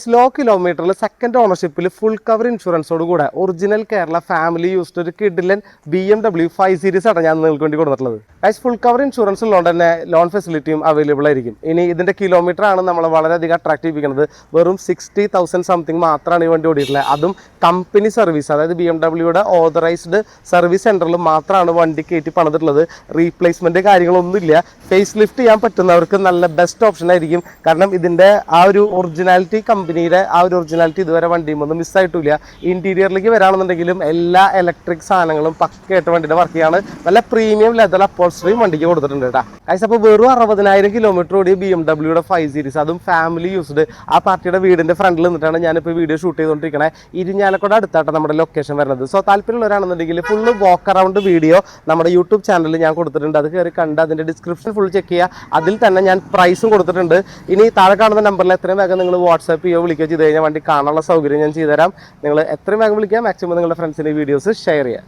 Slow കിലോമീറ്ററിൽ second ഓണർഷിപ്പിൽ full cover ഇൻഷുറൻസോട് കൂടെ original Kerala family used ഒരു കിഡിലൻ BMW 5 സീരീസ് ആണ് ഞാൻ നിങ്ങൾക്ക് വേണ്ടി കൊടുത്തിട്ടുള്ളത്. ഫുൾ കവർ ഇൻഷുറൻസ് ഉള്ളതുകൊണ്ട് തന്നെ ലോൺ ഫെസിലിറ്റിയും അവൈലബിൾ ആയിരിക്കും. ഇനി ഇതിന്റെ കിലോമീറ്റർ ആണ് നമ്മൾ വളരെയധികം അട്രാക്ട് ചെയ്യിപ്പിക്കുന്നത്. വെറും 60,000 സംതിങ് മാത്രമാണ് ഈ വണ്ടി ഓടിയിട്ടുള്ളത്. അതും കമ്പനി സർവീസ്, അതായത് BMWയുടെ ഓതറൈസ്ഡ് സർവീസ് സെന്ററിൽ മാത്രമാണ് വണ്ടി കയറ്റി പണിതിട്ടുള്ളത്. റീപ്ലേസ്മെന്റ് കാര്യങ്ങളൊന്നുമില്ല. ഫേസ് ലിഫ്റ്റ് ചെയ്യാൻ പറ്റുന്നവർക്ക് നല്ല ബെസ്റ്റ് ഓപ്ഷൻ ആയിരിക്കും. കാരണം ഇതിന്റെ ആ ഒരു ഒറിജിനാലിറ്റി, കമ്പനിയുടെ ആ ഒരു ഒറിജിനാലിറ്റി ഇതുവരെ വണ്ടിയുമൊന്നും മിസ്സായിട്ടില്ല. ഇന്റീരിയറിലേക്ക് വരാണെന്നുണ്ടെങ്കിലും എല്ലാ ഇലക്ട്രിക് സാധനങ്ങളും പക്കയായിട്ട് വണ്ടിയുടെ വർക്ക് ചെയ്യാണ്. നല്ല പ്രീമിയം ലെതർ അപ്പോൾസ്റ്ററിയും വണ്ടിക്ക് കൊടുത്തിട്ടുണ്ട് കേട്ടോ. അപ്പോൾ വെറും 60,000 കിലോമീറ്റർ ഓടിയ BMWയുടെ 5 സീരീസ്, അതും ഫാമിലി യൂസ്ഡ്. ആ പാർട്ടിയുടെ വീടിന്റെ ഫ്രണ്ടിൽ നിന്നിട്ടാണ് ഞാനിപ്പോൾ വീഡിയോ ഷൂട്ട് ചെയ്തുകൊണ്ടിരിക്കുന്നത്. ഇരിഞ്ഞാലക്കുട അടുത്തായിട്ട് നമ്മുടെ ലൊക്കേഷൻ വരുന്നത്. സോ താല്പര്യമുള്ളവരാണെന്നുണ്ടെങ്കിൽ ഫുള്ള് വാക്ക് അറൗണ്ട് വീഡിയോ നമ്മുടെ യൂട്യൂബ് ചാനലിൽ ഞാൻ കൊടുത്തിട്ടുണ്ട്. അത് കയറി കണ്ട് അതിന്റെ ഡിസ്ക്രിപ്ഷൻ ഫുൾ ചെക്ക് ചെയ്യുക. അതിൽ തന്നെ ഞാൻ പ്രൈസും കൊടുത്തിട്ടുണ്ട്. ഇനി താഴെ കാണുന്ന നമ്പറിൽ എത്രയും വേഗം നിങ്ങൾ വാട്സാപ്പ് ചെയ്യുകയോ വിളിക്കുകയോ ചെയ്ത് കഴിഞ്ഞാൽ വണ്ടി കാണാനുള്ള സൗകര്യം ഞാൻ ചെയ്തുതരാം. നിങ്ങൾ എത്രയും വേഗം വിളിക്കുക. മാക്സിമം നിങ്ങളുടെ ഫ്രണ്ട്സിൻ്റെ വീഡിയോസ് ഷെയർ ചെയ്യുക.